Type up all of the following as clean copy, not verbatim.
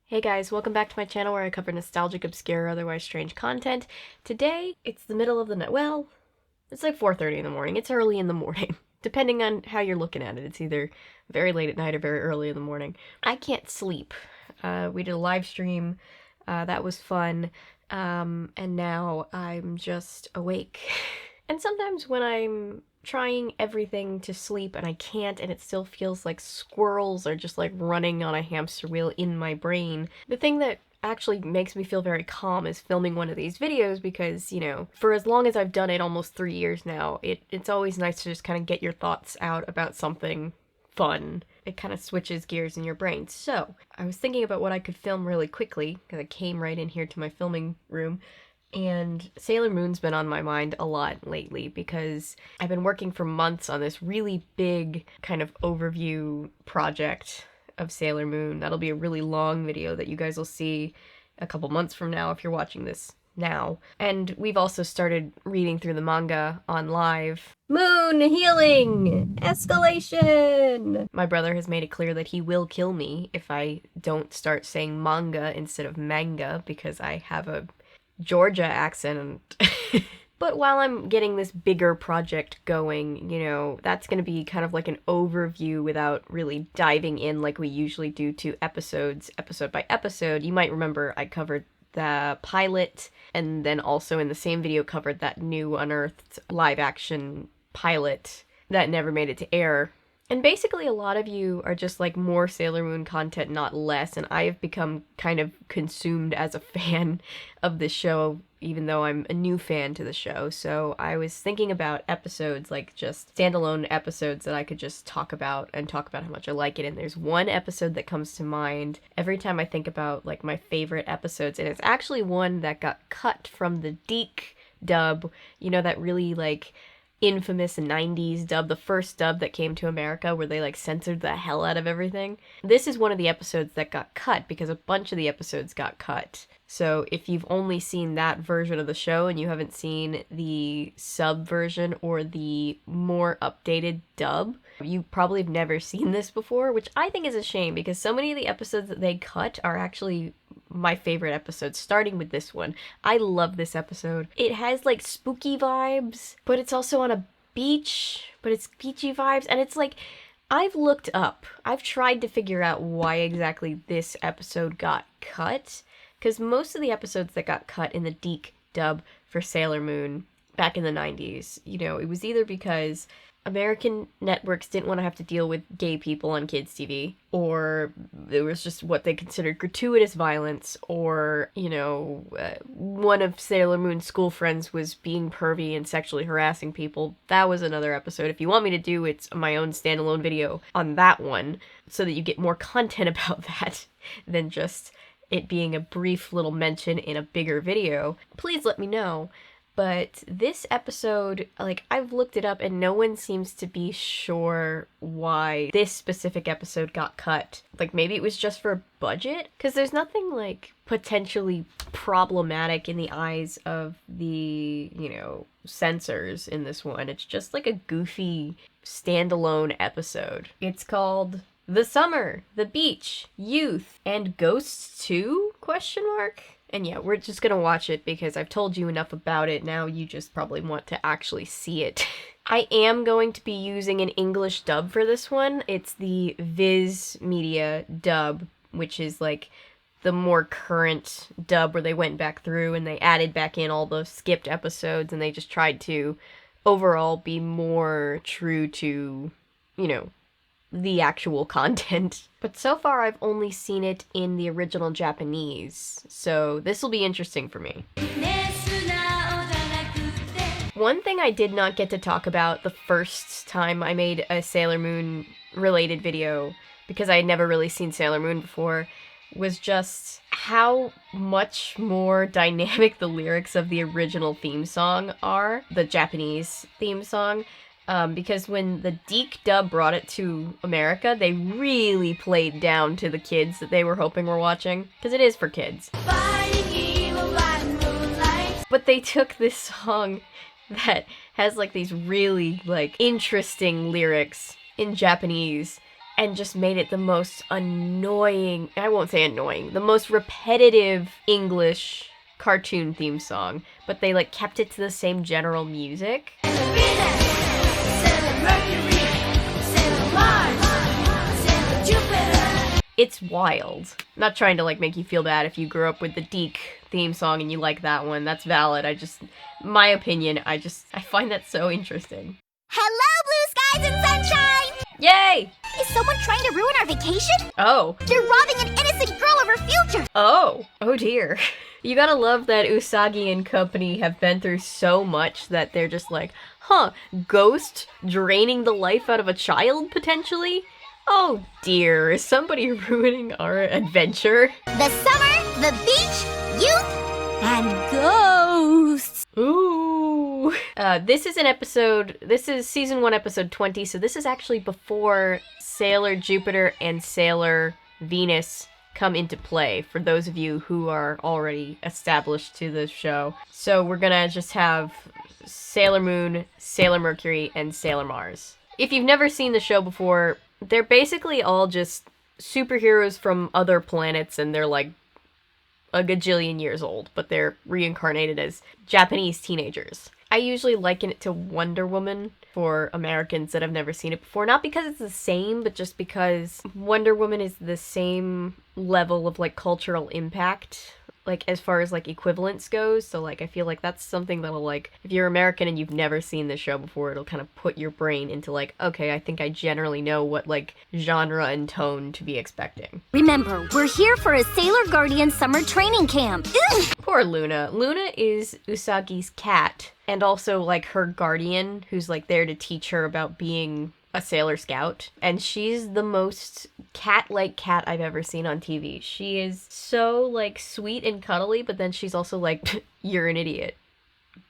Hey guys, welcome back to my channel where I cover nostalgic, obscure, otherwise strange content. Today, it's the middle of the night. Well, it's like 4:30 in the morning. It's early in the morning. Depending on how you're looking at it, it's either very late at night or very early in the morning. I can't sleep. We did a live stream. That was fun. And now I'm just awake. And sometimes when I'm trying everything to sleep and I can't, and it still feels like squirrels are just like running on a hamster wheel in my brain. The thing that actually makes me feel very calm is filming one of these videos because, you know, for as long as I've done it, almost 3 years now, it's always nice to just kind of get your thoughts out about something fun. It kind of switches gears in your brain. So I was thinking about what I could film really quickly because I came right in here to my filming room. And Sailor Moon's been on my mind a lot lately because I've been working for months on this really big kind of overview project of Sailor Moon. That'll be a really long video that you guys will see a couple months from now if you're watching this now. And we've also started reading through the manga on live. Moon healing! Escalation! My brother has made it clear that he will kill me if I don't start saying manga instead of manga because I have a Georgia accent. But while I'm getting this bigger project going, you know, that's going to be kind of like an overview without really diving in like we usually do to episodes, episode by episode. You might remember I covered the pilot and then also in the same video covered that new unearthed live action pilot that never made it to air. And basically a lot of you are just like more Sailor Moon content, not less, and I have become kind of consumed as a fan of this show, even though I'm a new fan to the show. So I was thinking about episodes, like just standalone episodes that I could just talk about and talk about how much I like it. And there's one episode that comes to mind every time I think about like my favorite episodes, and it's actually one that got cut from the Deke dub, you know, that really like infamous 90s dub, the first dub that came to America where they like censored the hell out of everything. This is one of the episodes that got cut because a bunch of the episodes got cut. So if you've only seen that version of the show and you haven't seen the sub version or the more updated dub, you probably have never seen this before, which I think is a shame because so many of the episodes that they cut are actually my favorite episodes, starting with this one. I love this episode. It has like spooky vibes, but it's also on a beach, but it's beachy vibes, and it's like, I've tried to figure out why exactly this episode got cut, because most of the episodes that got cut in the Deke dub for Sailor Moon back in the 90s, you know, it was either because American networks didn't want to have to deal with gay people on kids' TV, or there was just what they considered gratuitous violence, or, you know, one of Sailor Moon's school friends was being pervy and sexually harassing people. That was another episode. If you want me to do it's my own standalone video on that one, so that you get more content about that than just it being a brief little mention in a bigger video, please let me know. But this episode, like, I've looked it up and no one seems to be sure why this specific episode got cut. Like, maybe it was just for budget? Because there's nothing, like, potentially problematic in the eyes of the, you know, censors in this one. It's just, like, a goofy, standalone episode. It's called The Summer, The Beach, Youth, and Ghosts Too? ? And yeah, we're just gonna watch it because I've told you enough about it. Now you just probably want to actually see it. I am going to be using an English dub for this one. It's the Viz Media dub, which is like the more current dub where they went back through and they added back in all the skipped episodes and they just tried to overall be more true to, you know, the actual content. But so far I've only seen it in the original Japanese, so this will be interesting for me. One thing I did not get to talk about the first time I made a Sailor Moon related video, because I had never really seen Sailor Moon before, was just how much more dynamic the lyrics of the original theme song are, the Japanese theme song. Because when the Deke dub brought it to America, they really played down to the kids that they were hoping were watching. Because it is for kids. But they took this song that has like these really like interesting lyrics in Japanese and just made it the most annoying, I won't say annoying, the most repetitive English cartoon theme song, but they like kept it to the same general music. It's wild. Not trying to like make you feel bad if you grew up with the Deke theme song and you like that one. That's valid. My opinion, I find that so interesting. Hello, blue skies and sunshine! Yay! Is someone trying to ruin our vacation? Oh. They're robbing an innocent girl of her future! Oh. Oh dear. You gotta love that Usagi and company have been through so much that they're just like, ghost draining the life out of a child, potentially? Oh dear, is somebody ruining our adventure? The summer, the beach, youth, and ghosts! Ooh. This is season 1, episode 20, so this is actually before Sailor Jupiter and Sailor Venus come into play, for those of you who are already established to the show. So we're gonna just have Sailor Moon, Sailor Mercury, and Sailor Mars. If you've never seen the show before, they're basically all just superheroes from other planets, and they're like a gajillion years old, but they're reincarnated as Japanese teenagers. I usually liken it to Wonder Woman for Americans that have never seen it before. Not because it's the same, but just because Wonder Woman is the same level of like cultural impact, like as far as like equivalence goes. So like I feel like that's something that'll like, if you're American and you've never seen this show before, it'll kind of put your brain into like, okay, I think I generally know what like genre and tone to be expecting. Remember, we're here for a Sailor Guardian summer training camp. Poor Luna. Luna is Usagi's cat, and also like her guardian, who's like there to teach her about being a Sailor Scout, and she's the most cat-like cat I've ever seen on TV. She is so like sweet and cuddly, but then she's also like, you're an idiot.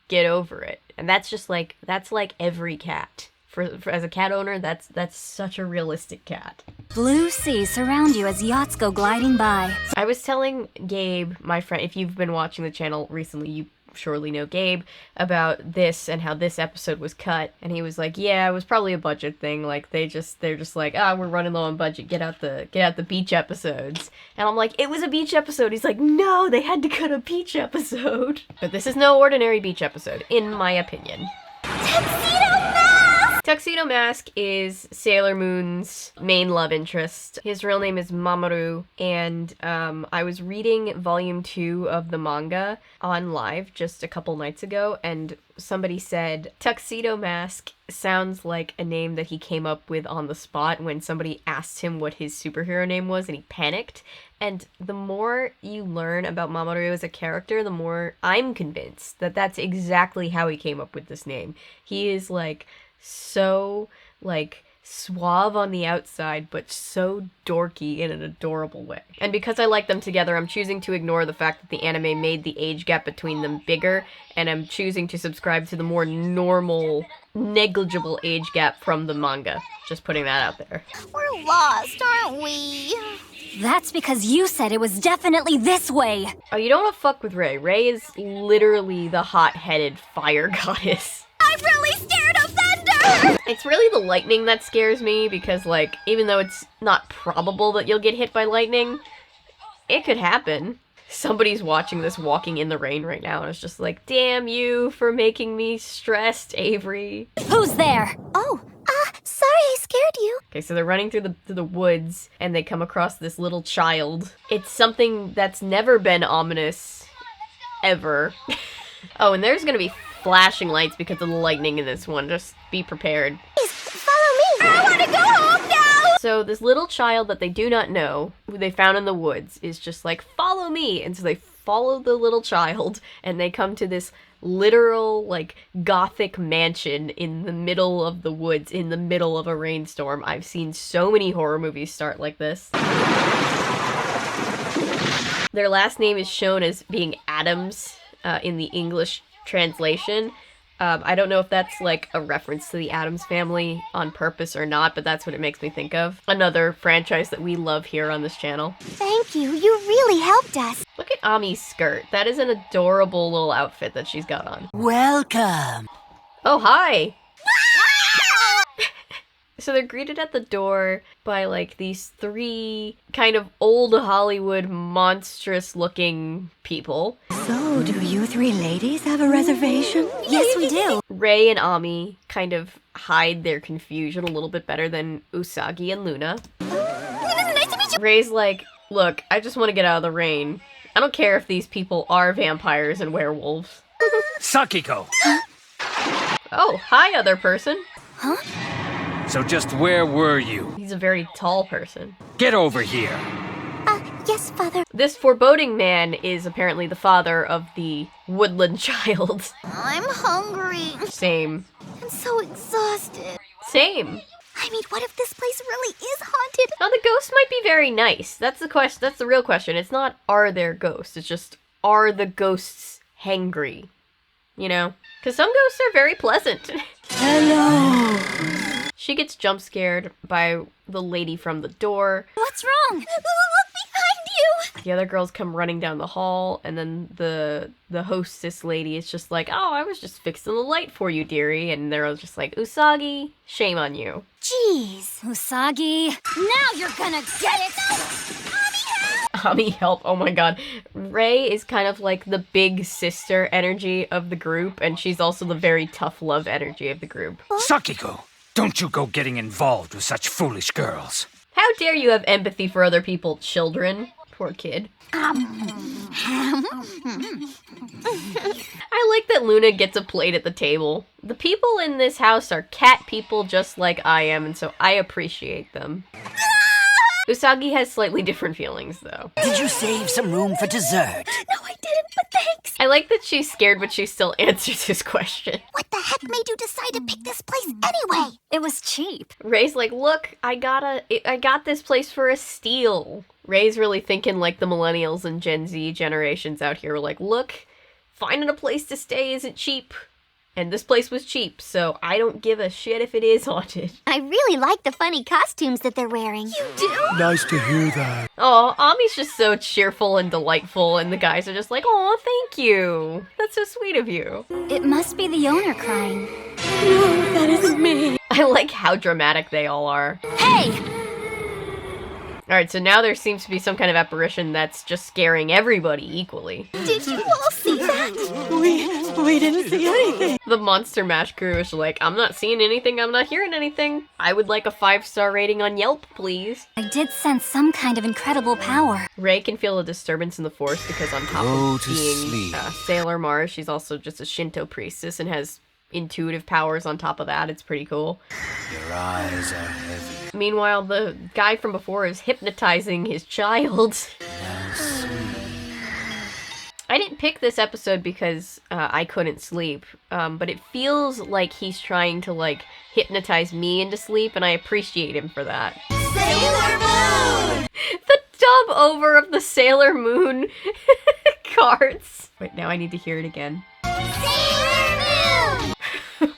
Get over it. And that's just like, that's like every cat. For as a cat owner, that's such a realistic cat. Blue seas surround you as yachts go gliding by. I was telling Gabe, my friend, if you've been watching the channel recently, you surely know Gabe, about this and how this episode was cut, and he was like, yeah, it was probably a budget thing, like they're just like, we're running low on budget, get out the beach episodes. And I'm like, it was a beach episode. He's like, no, they had to cut a beach episode. But this is no ordinary beach episode, in my opinion. Tuxedo Mask is Sailor Moon's main love interest. His real name is Mamoru, and I was reading volume 2 of the manga on live just a couple nights ago, and somebody said Tuxedo Mask sounds like a name that he came up with on the spot when somebody asked him what his superhero name was and he panicked. And the more you learn about Mamoru as a character, the more I'm convinced that that's exactly how he came up with this name. He is like so like suave on the outside, but so dorky in an adorable way. And because I like them together, I'm choosing to ignore the fact that the anime made the age gap between them bigger, and I'm choosing to subscribe to the more normal, negligible age gap from the manga. Just putting that out there. We're lost, aren't we? That's because you said it was definitely this way. Oh, you don't want to fuck with Rei. Rei is literally the hot-headed fire goddess. I'm really scared of thunder! It's really the lightning that scares me, because, like, even though it's not probable that you'll get hit by lightning, it could happen. Somebody's watching this walking in the rain right now, and it's just like, damn you for making me stressed, Avery. Who's there? Oh, sorry I scared you. Okay, so they're running through the woods, and they come across this little child. It's something that's never been ominous, ever. Oh, and there's gonna be flashing lights because of the lightning in this one. Just be prepared. Please, follow me. I want to go home now! So this little child that they do not know, who they found in the woods, is just like, follow me! And so they follow the little child, and they come to this literal, like, gothic mansion in the middle of the woods, in the middle of a rainstorm. I've seen so many horror movies start like this. Their last name is shown as being Adams in the English translation. I don't know if that's like a reference to the Addams Family on purpose or not, but that's what it makes me think of. Another franchise that we love here on this channel. Thank you. You really helped us. Look at Ami's skirt. That is an adorable little outfit that she's got on. Welcome. Oh, hi. So they're greeted at the door by, like, these three kind of old Hollywood monstrous looking people. So, do you three ladies have a reservation? Yes, we do. Ray and Ami kind of hide their confusion a little bit better than Usagi and Luna. Nice to meet you. Ray's like, look, I just want to get out of the rain. I don't care if these people are vampires and werewolves. Sakiko! Oh, hi, other person. So just where were you? He's a very tall person. Get over here! Yes, Father. This foreboding man is apparently the father of the woodland child. I'm hungry. Same. I'm so exhausted. Same. I mean, what if this place really is haunted? Now, the ghosts might be very nice. That's the question. That's the real question. It's not, are there ghosts? It's just, are the ghosts hangry? You know? Because some ghosts are very pleasant. Hello. She gets jump scared by the lady from the door. What's wrong? Look behind you. The other girls come running down the hall, and then the hostess lady is just like, oh, I was just fixing the light for you, dearie. And they're all just like, Usagi, shame on you. Jeez. Usagi. Now you're gonna get it. Ami, help. Oh my god. Ray is kind of like the big sister energy of the group, and she's also the very tough love energy of the group. Sakiko! Don't you go getting involved with such foolish girls. How dare you have empathy for other people, children? Poor kid. I like that Luna gets a plate at the table. The people in this house are cat people just like I am, and so I appreciate them. Usagi has slightly different feelings, though. Did you save some room for dessert? No, I didn't, but thanks. I like that she's scared, but she still answers his question. What the heck made you decide to pick this place anyway? It was cheap. Ray's like, look, I got this place for a steal. Ray's really thinking like the millennials and Gen Z generations out here were like, look, finding a place to stay isn't cheap. And this place was cheap, so I don't give a shit if it is haunted. I really like the funny costumes that they're wearing. You do? Nice to hear that. Oh, Ami's just so cheerful and delightful, and the guys are just like, oh, thank you. That's so sweet of you. It must be the owner crying. No, that isn't me. I like how dramatic they all are. Hey! Alright, so now there seems to be some kind of apparition that's just scaring everybody equally. Did you all see that? We didn't see anything. The Monster Mash crew is like, I'm not seeing anything, I'm not hearing anything. I would like a 5-star rating on Yelp, please. I did sense some kind of incredible power. Ray can feel a disturbance in the force because on top Go of to being sleep. Sailor Mars, she's also just a Shinto priestess and has intuitive powers on top of that. It's pretty cool. Your eyes are heavy. Meanwhile, the guy from before is hypnotizing his child. Now sleep. I didn't pick this episode because I couldn't sleep, but it feels like he's trying to, like, hypnotize me into sleep, and I appreciate him for that. Sailor Moon! The dub over of the Sailor Moon cards. Wait, now I need to hear it again. Sailor Moon!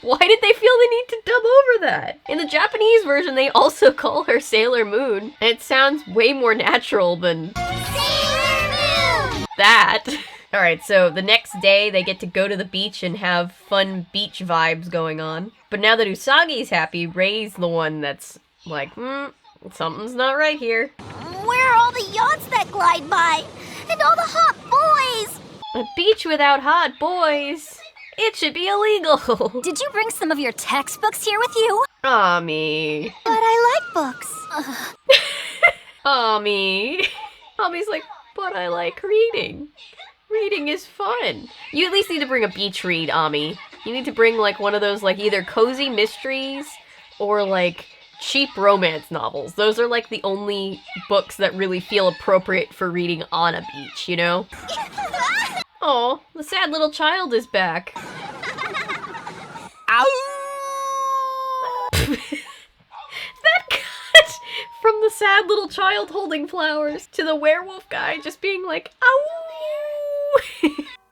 Why did they feel the need to dub over that? In the Japanese version, they also call her Sailor Moon, and it sounds way more natural than Sailor Moon! that. Alright, so the next day they get to go to the beach and have fun beach vibes going on. But now that Usagi's happy, Ray's the one that's like, something's not right here. Where are all the yachts that glide by? And all the hot boys? A beach without hot boys. It should be illegal. Did you bring some of your textbooks here with you? Ami. But I like books. Ami. Ami's like, but I like reading. Reading is fun. You at least need to bring a beach read, Ami. You need to bring, like, one of those, like, either cozy mysteries or, like, cheap romance novels. Those are, like, the only books that really feel appropriate for reading on a beach, you know? Oh, the sad little child is back. That cut from the sad little child holding flowers to the werewolf guy just being like, ow!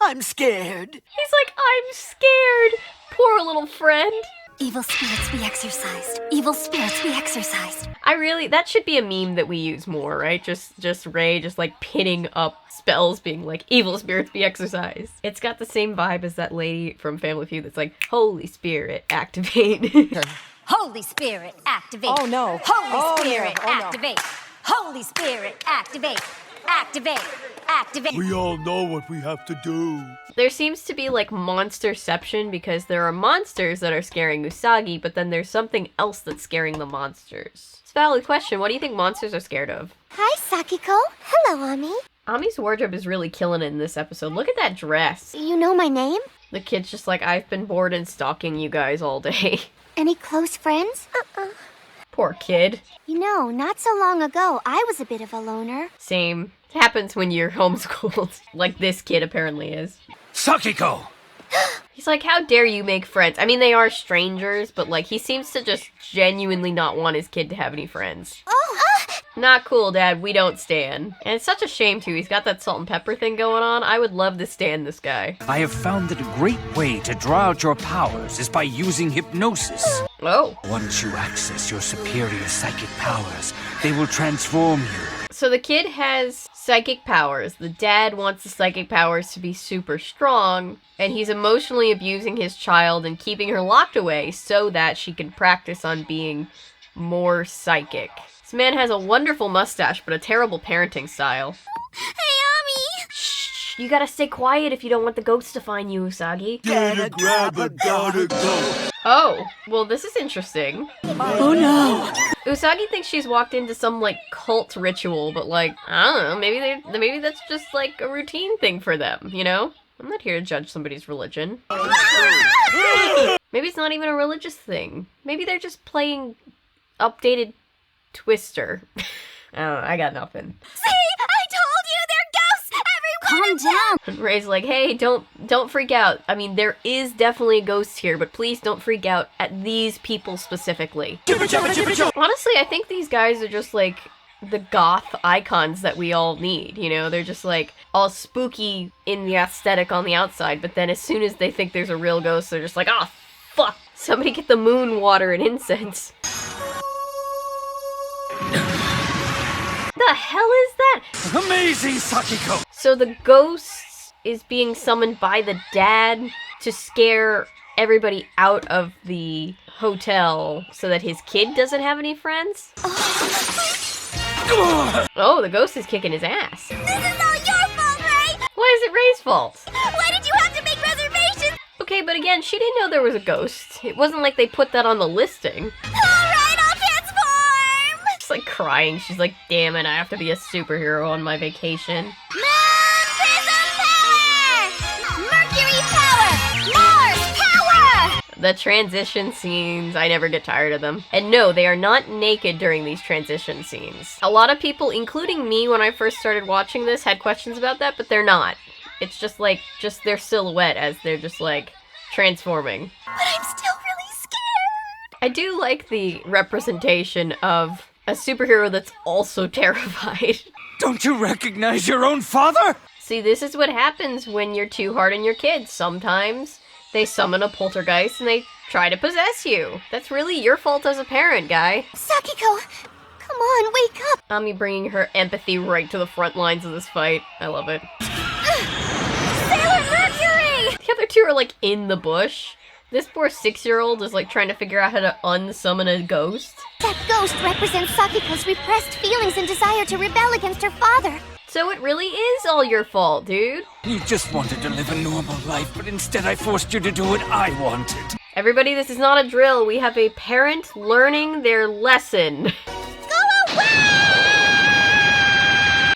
I'm scared. He's like, I'm scared. Poor little friend. Evil spirits be exorcised. Evil spirits be exorcised. That should be a meme that we use more, right? Just Ray just like pinning up spells being like, evil spirits be exorcised. It's got the same vibe as that lady from Family Feud that's like, Holy Spirit, activate. Holy Spirit, activate. Oh, no. Holy Spirit, no. Oh, no. activate. Holy Spirit, activate. Activate. Activate. We all know what we have to do. There seems to be like monsterception because there are monsters that are scaring Usagi, but then there's something else that's scaring the monsters. It's a valid question. What do you think monsters are scared of? Hi, Sakiko. Hello, Ami. Ami's wardrobe is really killing it in this episode. Look at that dress. You know my name? The kid's just like, I've been bored and stalking you guys all day. Any close friends? Poor kid. You know, not so long ago, I was a bit of a loner. Same. It happens when you're homeschooled, like this kid apparently is. Sakiko! He's like, how dare you make friends? I mean, they are strangers, but like, he seems to just genuinely not want his kid to have any friends. Not cool, Dad. We don't stan. And it's such a shame, too. He's got that salt and pepper thing going on. I would love to stan this guy. I have found that a great way to draw out your powers is by using hypnosis. Oh. Once you access your superior psychic powers, they will transform you. So the kid has psychic powers. The dad wants the psychic powers to be super strong, and he's emotionally abusing his child and keeping her locked away so that she can practice on being more psychic. This man has a wonderful mustache, but a terrible parenting style. Hey, Ami! Shh, you gotta stay quiet if you don't want the ghosts to find you, Usagi. Gotta grab a gotta go. Oh, well this is interesting. Oh no! Usagi thinks she's walked into some, like, cult ritual, but, like, I don't know, maybe that's just, like, a routine thing for them, you know? I'm not here to judge somebody's religion. Maybe it's not even a religious thing. Maybe they're just playing updated Twister. I don't know, I got nothing. See? I told you! They're ghosts! Everyone! Calm down. Ray's like, hey, don't freak out. I mean, there is definitely ghosts here, but please don't freak out at these people specifically. Honestly, I think these guys are just like the goth icons that we all need, you know? They're just like all spooky in the aesthetic on the outside, but then as soon as they think there's a real ghost, they're just like, oh, fuck, somebody get the moon water and incense. The hell is that? Amazing, Sakiko! So the ghost is being summoned by the dad to scare everybody out of the hotel so that his kid doesn't have any friends? Oh, the ghost is kicking his ass. This is all your fault, Ray! Why is it Ray's fault? Why did you have to make reservations? Okay, but again, she didn't know there was a ghost. It wasn't like they put that on the listing. Alright, I'll transform! She's like crying. She's like, damn it, I have to be a superhero on my vacation. Moon Prism Power! Mercury Power! Mars Power! The transition scenes, I never get tired of them. And no, they are not naked during these transition scenes. A lot of people, including me when I first started watching this, had questions about that, but they're not. It's just like, just their silhouette as they're just like transforming. But I'm still really scared! I do like the representation of a superhero that's also terrified. Don't you recognize your own father? See, this is what happens when you're too hard on your kids. Sometimes they summon a poltergeist and they try to possess you. That's really your fault as a parent, guy. Sakiko, come on, wake up! Ami bringing her empathy right to the front lines of this fight. I love it. Sailor Mercury! The other two are like in the bush. This poor 6-year-old is like trying to figure out how to unsummon a ghost. That ghost represents Sakiko's repressed feelings and desire to rebel against her father. So it really is all your fault, dude. You just wanted to live a normal life, but instead I forced you to do what I wanted. Everybody, this is not a drill. We have a parent learning their lesson. Go away!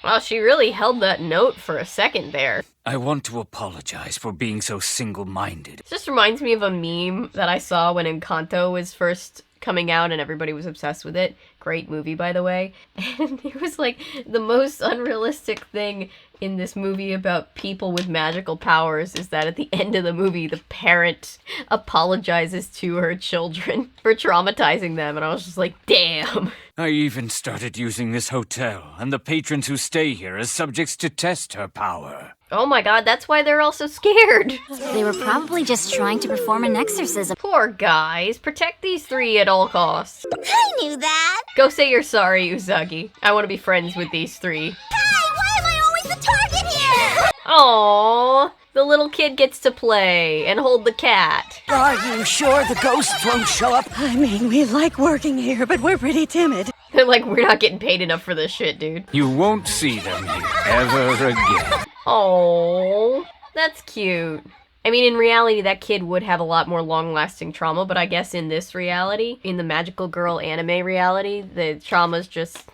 Well, she really held that note for a second there. I want to apologize for being so single-minded. It just reminds me of a meme that I saw when Encanto was first coming out and everybody was obsessed with it. Great movie, by the way. And it was like the most unrealistic thing in this movie about people with magical powers is that at the end of the movie, the parent apologizes to her children for traumatizing them. And I was just like, damn. I even started using this hotel and the patrons who stay here as subjects to test her power. Oh my god, that's why they're all so scared. They were probably just trying to perform an exorcism. Poor guys. Protect these three at all costs. I knew that! Go say you're sorry, Usagi. I want to be friends with these three. Hi, why am I always the target here? Aww, the The little kid gets to play and hold the cat. Are you sure the ghosts won't show up? I mean, we like working here, but we're pretty timid. They're like, we're not getting paid enough for this shit, dude. You won't see them here ever again. Oh, that's cute. I mean, in reality, that kid would have a lot more long-lasting trauma, but I guess in this reality, in the magical girl anime reality, the trauma's just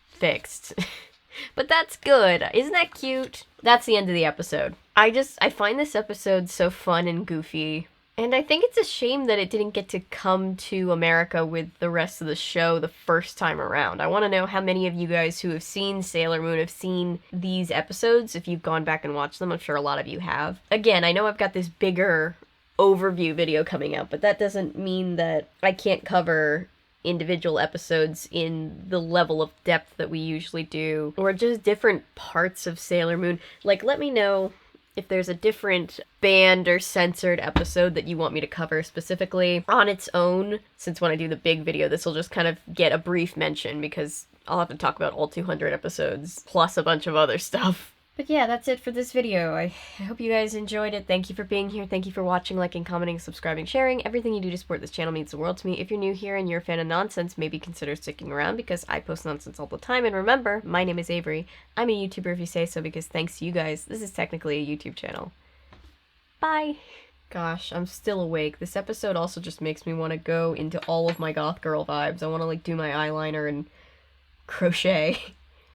fixed. But that's good. Isn't that cute? That's the end of the episode. I find this episode so fun and goofy. And I think it's a shame that it didn't get to come to America with the rest of the show the first time around. I want to know how many of you guys who have seen Sailor Moon have seen these episodes, if you've gone back and watched them. I'm sure a lot of you have. Again, I know I've got this bigger overview video coming out, but that doesn't mean that I can't cover individual episodes in the level of depth that we usually do, or just different parts of Sailor Moon. Like, let me know if there's a different banned or censored episode that you want me to cover specifically on its own. Since when I do the big video, this will just kind of get a brief mention because I'll have to talk about all 200 episodes plus a bunch of other stuff. But yeah, that's it for this video. I hope you guys enjoyed it. Thank you for being here. Thank you for watching, liking, commenting, subscribing, sharing. Everything you do to support this channel means the world to me. If you're new here and you're a fan of nonsense, maybe consider sticking around because I post nonsense all the time. And remember, my name is Avery. I'm a YouTuber if you say so because thanks to you guys, this is technically a YouTube channel. Bye! Gosh, I'm still awake. This episode also just makes me want to go into all of my goth girl vibes. I want to like do my eyeliner and crochet.